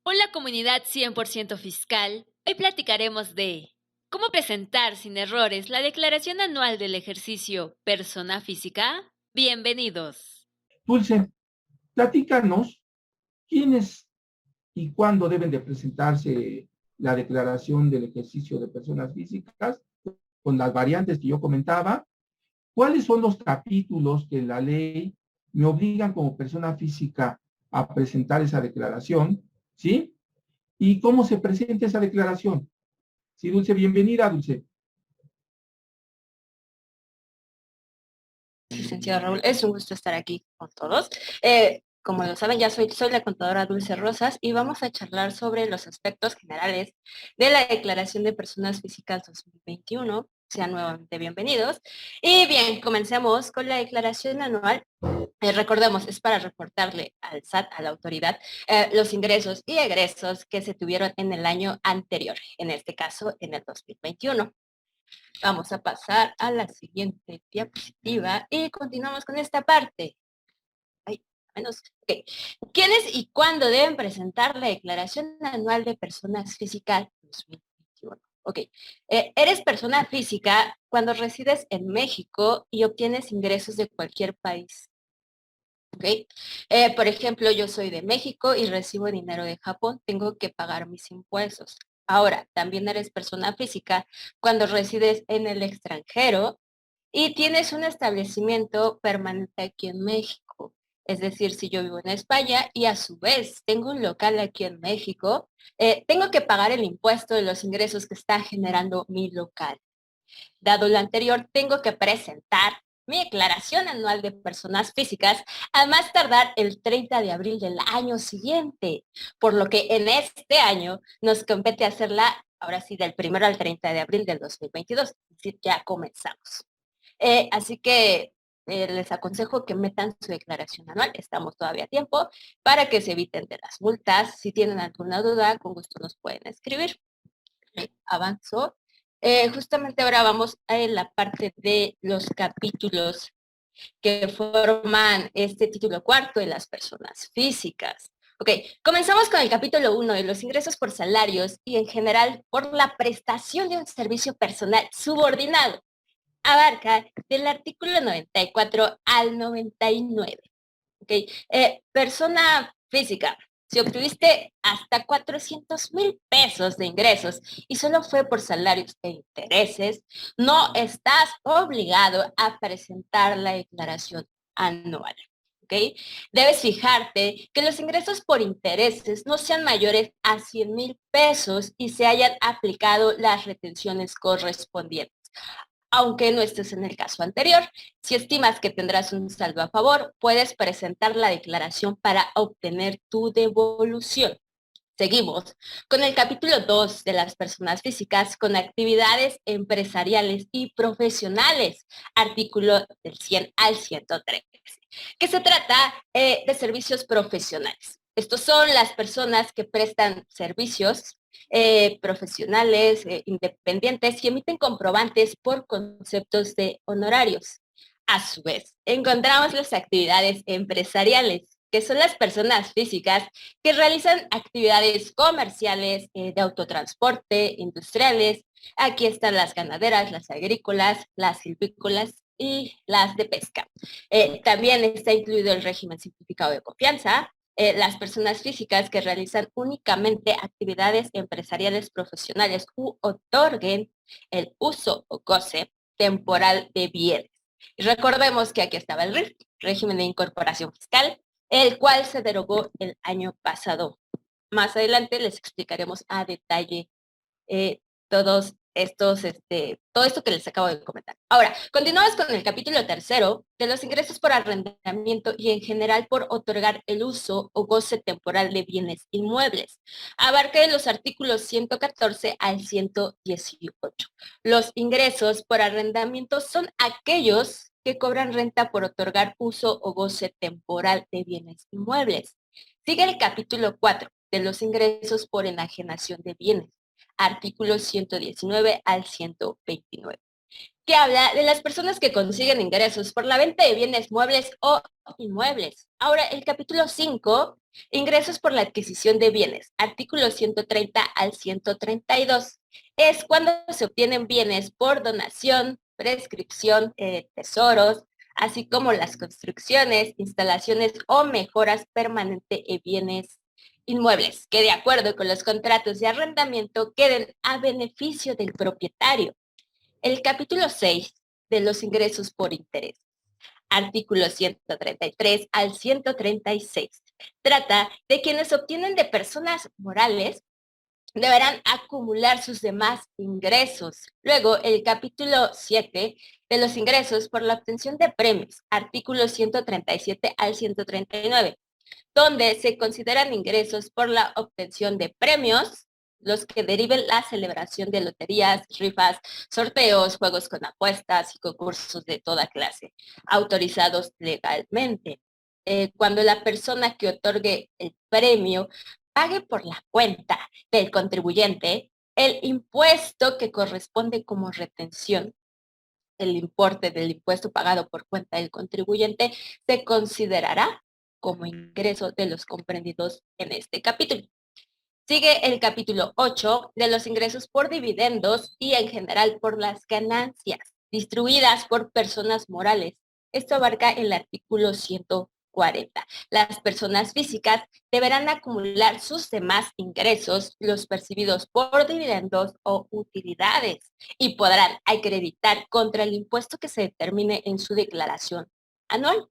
Hola comunidad 100% fiscal. Hoy platicaremos de cómo presentar sin errores la declaración anual del ejercicio persona física. Bienvenidos. Dulce, platícanos quiénes y cuándo deben de presentarse la declaración del ejercicio de personas físicas con las variantes que yo comentaba. ¿Cuáles son los capítulos que la ley me obligan como persona física a presentar esa declaración? ¿Sí? ¿Y cómo se presenta esa declaración? Sí, Dulce, bienvenida, Dulce. Licenciado Raúl, es un gusto estar aquí con todos. Como lo saben, ya soy la contadora Dulce Rosas y vamos a charlar sobre los aspectos generales de la Declaración de Personas Físicas 2021. Sean nuevamente bienvenidos. Y bien, comencemos con la declaración anual. Recordemos, es para reportarle al SAT, a la autoridad, los ingresos y egresos que se tuvieron en el año anterior, en este caso en el 2021. Vamos a pasar a la siguiente diapositiva y continuamos con esta parte. Ay, menos. Okay. ¿Quiénes y cuándo deben presentar la declaración anual de personas físicas 2021? Ok. Eres persona física cuando resides en México y obtienes ingresos de cualquier país. ¿Ok? Por ejemplo, yo soy de México y recibo dinero de Japón, tengo que pagar mis impuestos. Ahora, también eres persona física cuando resides en el extranjero y tienes un establecimiento permanente aquí en México. Es decir, si yo vivo en España y a su vez tengo un local aquí en México, tengo que pagar el impuesto de los ingresos que está generando mi local. Dado lo anterior, tengo que presentar mi declaración anual de personas físicas a más tardar el 30 de abril del año siguiente, por lo que en este año nos compete hacerla, ahora sí, del 1 al 30 de abril del 2022, es decir, ya comenzamos. Así que les aconsejo que metan su declaración anual, estamos todavía a tiempo, para que se eviten de las multas. Si tienen alguna duda, con gusto nos pueden escribir. Avanzo. Justamente ahora vamos a la parte de los capítulos que forman este título cuarto de las personas físicas. Ok, comenzamos con el capítulo 1 de los ingresos por salarios y en general por la prestación de un servicio personal subordinado. Abarca del artículo 94 al 99. Ok, persona física. Si obtuviste hasta 400,000 pesos de ingresos y solo fue por salarios e intereses, no estás obligado a presentar la declaración anual. ¿Ok? Debes fijarte que los ingresos por intereses no sean mayores a 100,000 pesos y se hayan aplicado las retenciones correspondientes aunque no estés en el caso anterior. Si estimas que tendrás un saldo a favor, puedes presentar la declaración para obtener tu devolución. Seguimos con el capítulo 2 de las personas físicas con actividades empresariales y profesionales, artículo del 100 al 113, que se trata de servicios profesionales. Estos son las personas que prestan servicios profesionales, independientes y emiten comprobantes por conceptos de honorarios. A su vez, encontramos las actividades empresariales, que son las personas físicas que realizan actividades comerciales, de autotransporte, industriales. Aquí están las ganaderas, las agrícolas, las silvícolas y las de pesca. También está incluido el régimen simplificado de confianza, las personas físicas que realizan únicamente actividades empresariales profesionales u otorguen el uso o goce temporal de bienes. Y recordemos que aquí estaba el RIF, régimen de incorporación fiscal, el cual se derogó el año pasado. Más adelante les explicaremos a detalle todos estos, todo esto que les acabo de comentar. Ahora, continuamos con el capítulo tercero de los ingresos por arrendamiento y en general por otorgar el uso o goce temporal de bienes inmuebles. Abarca de los artículos 114 al 118. Los ingresos por arrendamiento son aquellos que cobran renta por otorgar uso o goce temporal de bienes inmuebles. Sigue el capítulo 4 de los ingresos por enajenación de bienes artículos 119 al 129. que habla de las personas que consiguen ingresos por la venta de bienes muebles o inmuebles. Ahora, el capítulo 5, ingresos por la adquisición de bienes, artículos 130 al 132. Es cuando se obtienen bienes por donación, prescripción, tesoros, así como las construcciones, instalaciones o mejoras permanentes de bienes inmuebles, que de acuerdo con los contratos de arrendamiento queden a beneficio del propietario. El capítulo 6 de los ingresos por interés, artículos 133 al 136, trata de quienes obtienen de personas morales deberán acumular sus demás ingresos. Luego, el capítulo 7 de los ingresos por la obtención de premios, artículos 137 al 139, donde se consideran ingresos por la obtención de premios, los que deriven la celebración de loterías, rifas, sorteos, juegos con apuestas y concursos de toda clase, autorizados legalmente. Cuando la persona que otorgue el premio pague por la cuenta del contribuyente el impuesto que corresponde como retención, el importe del impuesto pagado por cuenta del contribuyente se considerará como ingreso de los comprendidos en este capítulo. Sigue el capítulo 8 de los ingresos por dividendos y en general por las ganancias distribuidas por personas morales. Esto abarca el artículo 140. Las personas físicas deberán acumular sus demás ingresos, los percibidos por dividendos o utilidades, y podrán acreditar contra el impuesto que se determine en su declaración anual.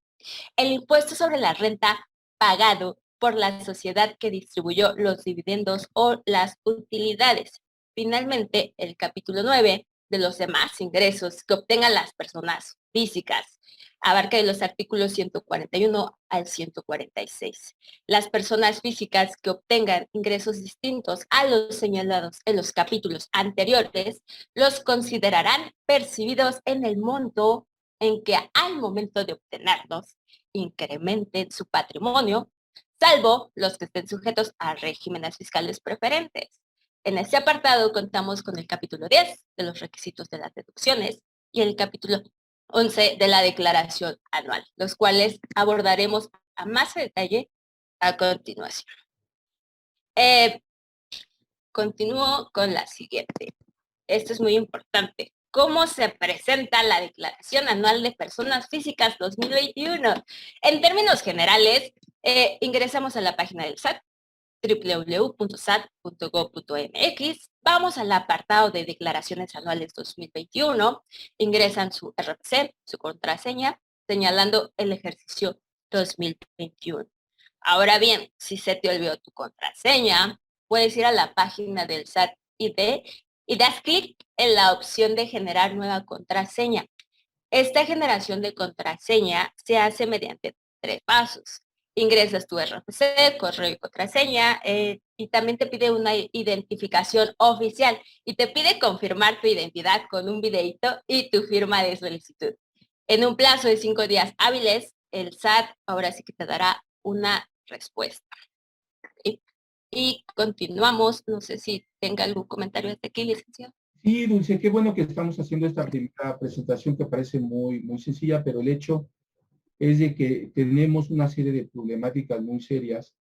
El impuesto sobre la renta pagado por la sociedad que distribuyó los dividendos o las utilidades. Finalmente, el capítulo 9 de los demás ingresos que obtengan las personas físicas abarca de los artículos 141 al 146. Las personas físicas que obtengan ingresos distintos a los señalados en los capítulos anteriores los considerarán percibidos en el monto en que al momento de obtenerlos incrementen su patrimonio, salvo los que estén sujetos a regímenes fiscales preferentes. En este apartado contamos con el capítulo 10 de los requisitos de las deducciones y el capítulo 11 de la declaración anual, los cuales abordaremos a más detalle a continuación. Continúo con la siguiente. Esto es muy importante. ¿Cómo se presenta la Declaración Anual de Personas Físicas 2021? En términos generales, ingresamos a la página del SAT, www.sat.gov.mx, vamos al apartado de Declaraciones Anuales 2021, ingresan su RFC, su contraseña, señalando el ejercicio 2021. Ahora bien, si se te olvidó tu contraseña, puedes ir a la página del SAT ID y das clic en la opción de generar nueva contraseña. Esta generación de contraseña se hace mediante 3 pasos. Ingresas tu RFC, correo y contraseña, y también te pide una identificación oficial y te pide confirmar tu identidad con un videito y tu firma de solicitud. En un plazo de 5 días hábiles, el SAT ahora sí que te dará una respuesta. Y continuamos. No sé si tenga algún comentario hasta aquí, licenciado. Sí, Dulce, qué bueno que estamos haciendo esta primera presentación que parece muy, muy sencilla, pero el hecho es de que tenemos una serie de problemáticas muy serias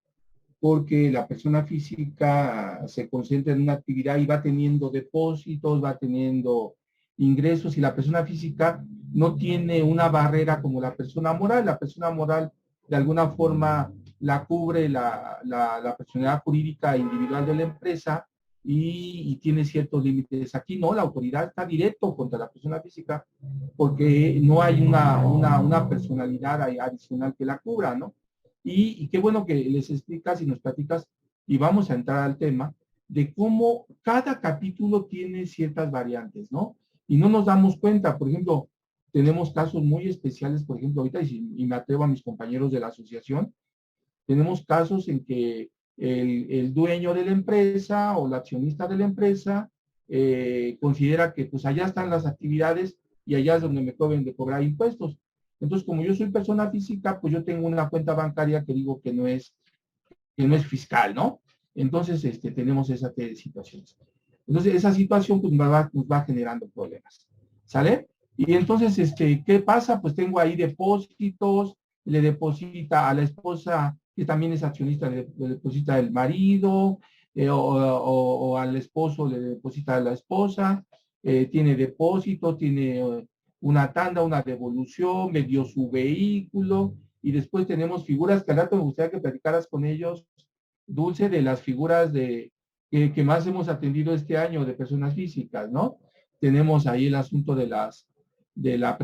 porque la persona física se concentra en una actividad y va teniendo depósitos, va teniendo ingresos y la persona física no tiene una barrera como la persona moral. La persona moral de alguna forma la cubre la personalidad jurídica individual de la empresa y tiene ciertos límites. Aquí no, la autoridad está directo contra la persona física porque no hay una personalidad adicional que la cubra, ¿no? Y qué bueno que les explicas y nos platicas y vamos a entrar al tema de cómo cada capítulo tiene ciertas variantes, ¿no? Y no nos damos cuenta, por ejemplo, tenemos casos muy especiales, por ejemplo, ahorita, y me atrevo a mis compañeros de la asociación, tenemos casos en que el dueño de la empresa o la accionista de la empresa considera que pues allá están las actividades y allá es donde me deben de cobrar impuestos. Entonces, como yo soy persona física, pues yo tengo una cuenta bancaria que digo que no es fiscal, ¿no? Entonces, tenemos esa situación. Entonces, esa situación pues, nos va generando problemas. ¿sale? Y entonces, ¿qué pasa? Pues tengo ahí depósitos, le deposita a la esposa, que también es accionista, le deposita el marido, o al esposo le deposita a la esposa, tiene depósito, tiene una tanda, una devolución, me dio su vehículo, y después tenemos figuras que al rato me gustaría que platicaras con ellos, Dulce, de las figuras que más hemos atendido este año de personas físicas, ¿no? Tenemos ahí el asunto de la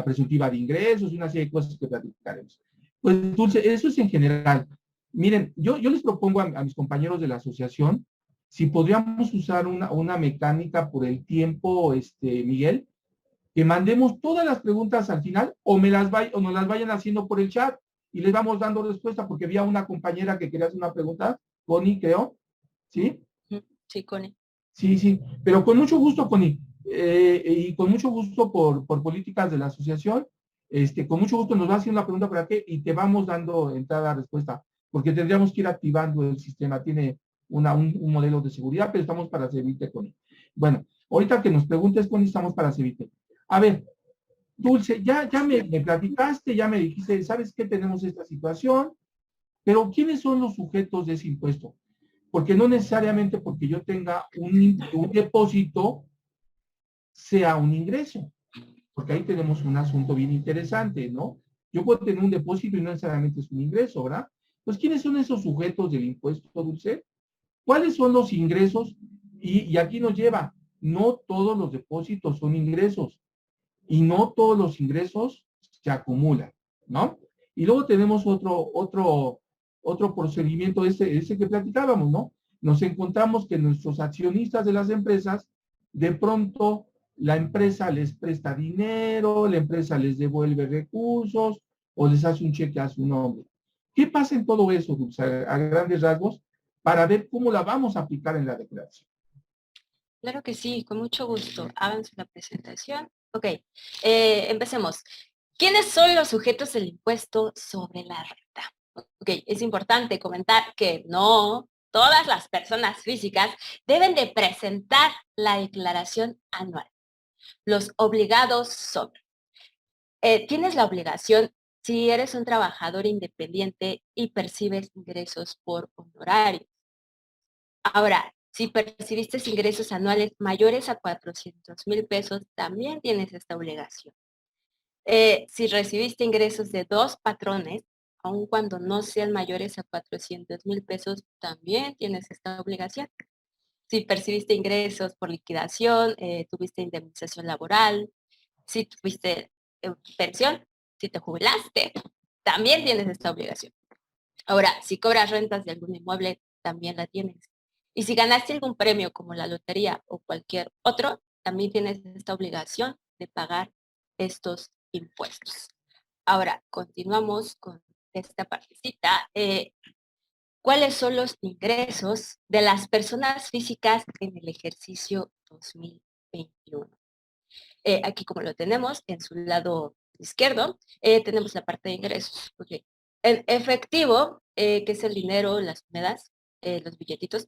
presuntiva de ingresos y una serie de cosas que platicaremos. Pues, Dulce, eso es en general. Miren, yo les propongo a mis compañeros de la asociación si podríamos usar una mecánica por el tiempo, Miguel, que mandemos todas las preguntas al final o nos las vayan haciendo por el chat y les vamos dando respuesta, porque había una compañera que quería hacer una pregunta, Connie, creo, ¿sí? Sí, Connie. Sí, sí, pero con mucho gusto, Connie, y con mucho gusto por políticas de la asociación, con mucho gusto nos va haciendo la pregunta por aquí y te vamos dando entrada a respuesta, porque tendríamos que ir activando el sistema, tiene un modelo de seguridad, pero estamos para servirte, Connie. Bueno, ahorita que nos preguntes, Connie, estamos para servirte. A ver, Dulce, ya me platicaste, ya me dijiste, ¿sabes qué? Tenemos esta situación, pero ¿quiénes son los sujetos de ese impuesto? Porque no necesariamente porque yo tenga un depósito sea un ingreso, porque ahí tenemos un asunto bien interesante, ¿no? Yo puedo tener un depósito y no necesariamente es un ingreso, ¿verdad? Pues, ¿quiénes son esos sujetos del impuesto, Dulce? ¿Cuáles son los ingresos? Y aquí nos lleva, no todos los depósitos son ingresos y no todos los ingresos se acumulan, ¿no? Y luego tenemos otro procedimiento, ese que platicábamos, ¿no? Nos encontramos que nuestros accionistas de las empresas, de pronto la empresa les presta dinero, la empresa les devuelve recursos o les hace un cheque a su nombre. ¿Qué pasa en todo eso, Dulce, a grandes rasgos, para ver cómo la vamos a aplicar en la declaración? Claro que sí, con mucho gusto. Háganse la presentación. Ok, empecemos. ¿Quiénes son los sujetos del impuesto sobre la renta? Ok, es importante comentar que no todas las personas físicas deben de presentar la declaración anual. Los obligados son, tienes la obligación si eres un trabajador independiente y percibes ingresos por honorarios. Ahora, si percibiste ingresos anuales mayores a 400,000 pesos, también tienes esta obligación. Si recibiste ingresos de 2 patrones, aun cuando no sean mayores a 400,000 pesos, también tienes esta obligación. Si percibiste ingresos por liquidación, tuviste indemnización laboral, si tuviste pensión, si te jubilaste, también tienes esta obligación. Ahora, si cobras rentas de algún inmueble, también la tienes. Y si ganaste algún premio como la lotería o cualquier otro, también tienes esta obligación de pagar estos impuestos. Ahora, continuamos con esta partecita. ¿Cuáles son los ingresos de las personas físicas en el ejercicio 2021? Aquí como lo tenemos en su lado izquierdo, tenemos la parte de ingresos. Okay. En efectivo, que es el dinero, las monedas, los billetitos,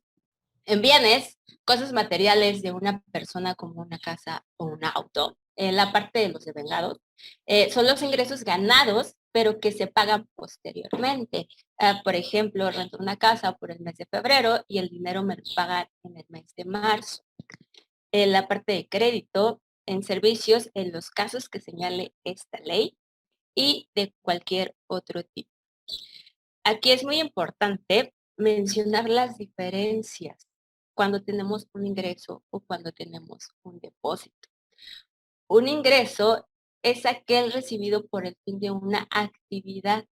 en bienes, cosas materiales de una persona como una casa o un auto. En la parte de los devengados, son los ingresos ganados, pero que se pagan posteriormente. Por ejemplo, rento una casa por el mes de febrero y el dinero me lo pagan en el mes de marzo. En la parte de crédito, en servicios, en los casos que señale esta ley y de cualquier otro tipo. Aquí es muy importante mencionar las diferencias cuando tenemos un ingreso o cuando tenemos un depósito. Un ingreso es aquel recibido por el fin de una actividad.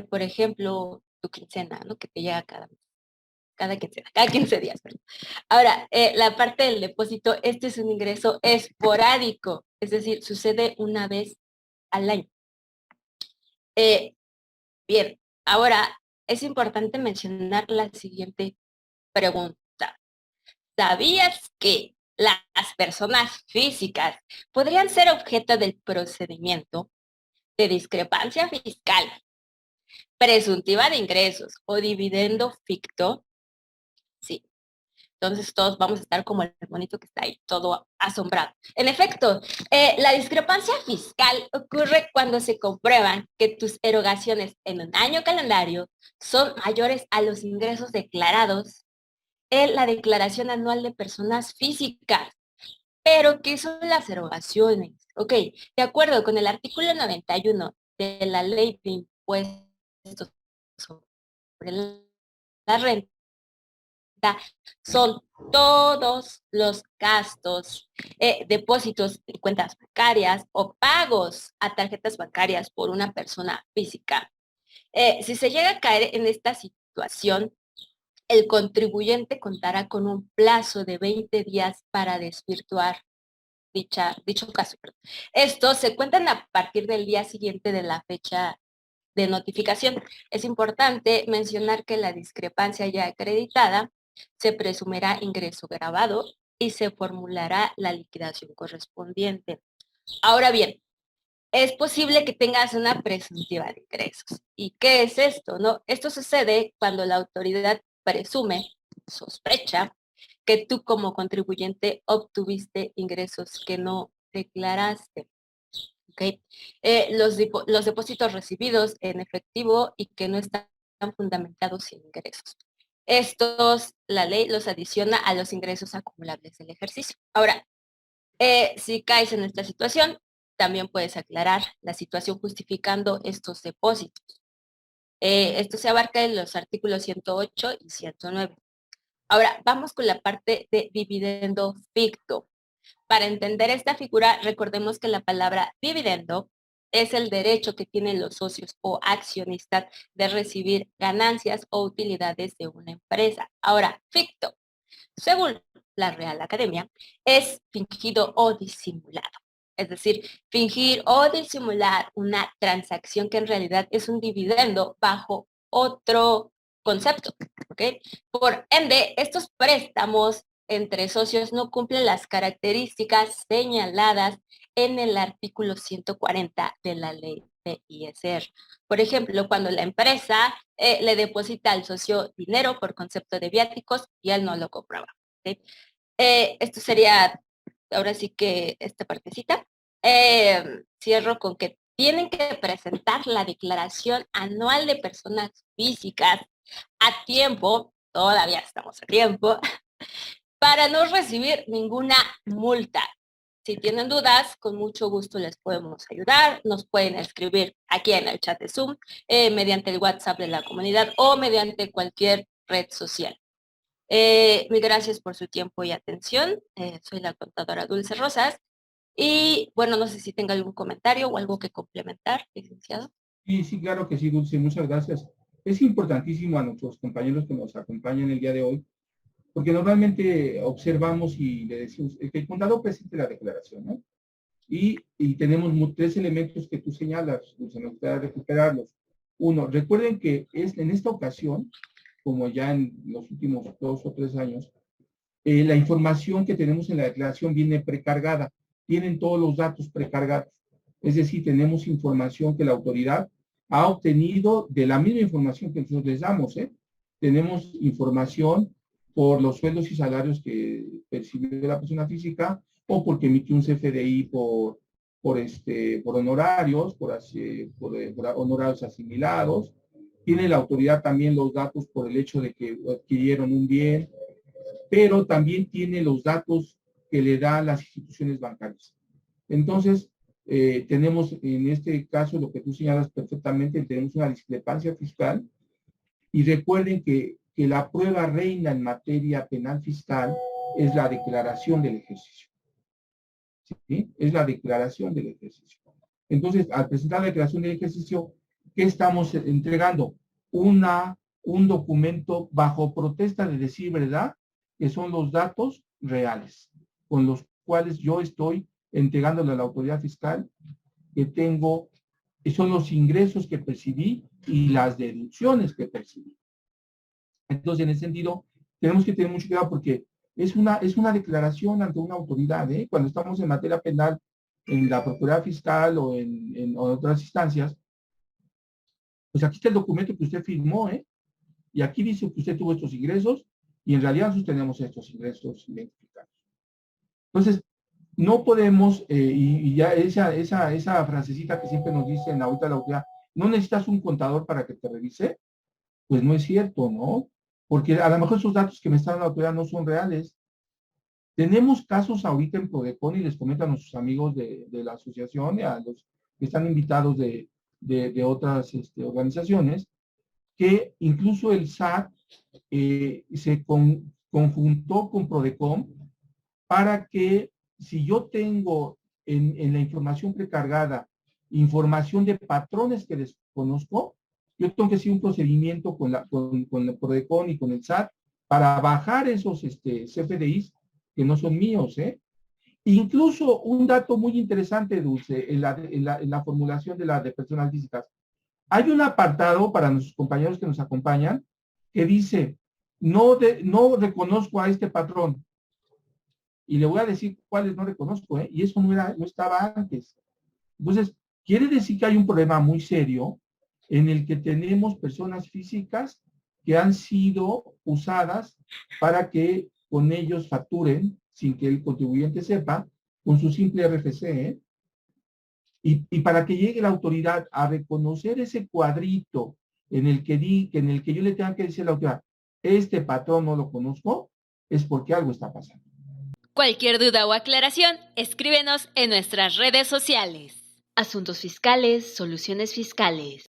Por ejemplo, tu quincena, ¿no? Que te llega cada quincena, cada 15 días. Perdón. Ahora, la parte del depósito, este es un ingreso esporádico, es decir, sucede una vez al año. Bien, ahora es importante mencionar la siguiente pregunta. ¿Sabías que las personas físicas podrían ser objeto del procedimiento de discrepancia fiscal, presuntiva de ingresos o dividendo ficto? Sí. Entonces todos vamos a estar como el monito que está ahí, todo asombrado. En efecto, la discrepancia fiscal ocurre cuando se comprueban que tus erogaciones en un año calendario son mayores a los ingresos declarados en la declaración anual de personas físicas. Pero, ¿qué son las erogaciones? Ok, de acuerdo con el artículo 91 de la Ley de Impuestos sobre la Renta, son todos los gastos, depósitos en cuentas bancarias o pagos a tarjetas bancarias por una persona física. Si se llega a caer en esta situación, el contribuyente contará con un plazo de 20 días para desvirtuar dicho caso. Estos se cuentan a partir del día siguiente de la fecha de notificación. Es importante mencionar que la discrepancia ya acreditada se presumirá ingreso grabado y se formulará la liquidación correspondiente. Ahora bien, es posible que tengas una presuntiva de ingresos. ¿Y qué es esto? ¿No? Esto sucede cuando la autoridad presume, sospecha, que tú como contribuyente obtuviste ingresos que no declaraste. ¿Okay? Los depósitos recibidos en efectivo y que no están fundamentados en ingresos. Estos, la ley los adiciona a los ingresos acumulables del ejercicio. Ahora, si caes en esta situación, también puedes aclarar la situación justificando estos depósitos. Esto se abarca en los artículos 108 y 109. Ahora, vamos con la parte de dividendo ficto. Para entender esta figura, recordemos que la palabra dividendo es el derecho que tienen los socios o accionistas de recibir ganancias o utilidades de una empresa. Ahora, ficto, según la Real Academia, es fingido o disimulado. Es decir, fingir o disimular una transacción que en realidad es un dividendo bajo otro concepto. ¿Ok? Por ende, estos préstamos entre socios no cumplen las características señaladas en el artículo 140 de la ley de ISR. Por ejemplo, cuando la empresa le deposita al socio dinero por concepto de viáticos y él no lo comprueba. ¿Okay? Esto sería, ahora sí que esta partecita. Cierro con que tienen que presentar la declaración anual de personas físicas a tiempo, todavía estamos a tiempo, para no recibir ninguna multa. Si tienen dudas, con mucho gusto les podemos ayudar. Nos pueden escribir aquí en el chat de Zoom, mediante el WhatsApp de la comunidad o mediante cualquier red social. Mil gracias por su tiempo y atención. Soy la contadora Dulce Rosas. Y bueno, no sé si tenga algún comentario o algo que complementar, licenciado. Sí, claro que sí, Dulce, muchas gracias. Es importantísimo a nuestros compañeros que nos acompañan el día de hoy, porque normalmente observamos y le decimos que el contador presente la declaración, ¿no? Y tenemos tres elementos que tú señalas, Dulce, nos gustaría recuperarlos. Uno, recuerden que en esta ocasión, como ya en los últimos 2 o 3 años, la información que tenemos en la declaración viene precargada, tienen todos los datos precargados. Es decir, tenemos información que la autoridad ha obtenido de la misma información que nosotros les damos. Tenemos información por los sueldos y salarios que percibió la persona física o porque emitió un CFDI por honorarios, por honorarios asimilados. Tiene la autoridad también los datos por el hecho de que adquirieron un bien, pero también tiene los datos que le dan las instituciones bancarias. Entonces, tenemos en este caso lo que tú señalas perfectamente, tenemos una discrepancia fiscal y recuerden que la prueba reina en materia penal fiscal es la declaración del ejercicio. ¿Sí? Es la declaración del ejercicio. Entonces, al presentar la declaración del ejercicio, ¿qué estamos entregando? Un documento bajo protesta de decir verdad, que son los datos reales, con los cuales yo estoy entregándole a la autoridad fiscal que tengo, que son los ingresos que percibí y las deducciones que percibí. Entonces, en ese sentido, tenemos que tener mucho cuidado porque es una declaración ante una autoridad, ¿eh? Cuando estamos en materia penal, en la Procuraduría Fiscal o en otras instancias, pues aquí está el documento que usted firmó, ¿eh? Y aquí dice que usted tuvo estos ingresos y en realidad nosotros tenemos estos ingresos identificados. Entonces, no podemos, y ya esa frasecita que siempre nos dicen ahorita la autoridad, no necesitas un contador para que te revise, pues no es cierto, ¿no? Porque a lo mejor esos datos que me está dando la autoridad no son reales. Tenemos casos ahorita en Prodecon y les comento a nuestros amigos de la asociación y a los que están invitados de otras organizaciones, que incluso el SAT se conjuntó con Prodecon para que si yo tengo en la información precargada información de patrones que desconozco, yo tengo que hacer un procedimiento con la Prodecon y con el SAT para bajar esos CFDIs que no son míos, ¿eh? Incluso un dato muy interesante, Dulce, en la formulación de personas físicas. Hay un apartado para nuestros compañeros que nos acompañan que dice, no reconozco a este patrón. Y le voy a decir cuáles no reconozco, ¿eh? Y eso no estaba antes. Entonces, quiere decir que hay un problema muy serio en el que tenemos personas físicas que han sido usadas para que con ellos facturen, sin que el contribuyente sepa, con su simple RFC, ¿eh? Y para que llegue la autoridad a reconocer ese cuadrito en el que yo le tenga que decir a la autoridad, este patrón no lo conozco, es porque algo está pasando. Cualquier duda o aclaración, escríbenos en nuestras redes sociales. Asuntos fiscales, soluciones fiscales.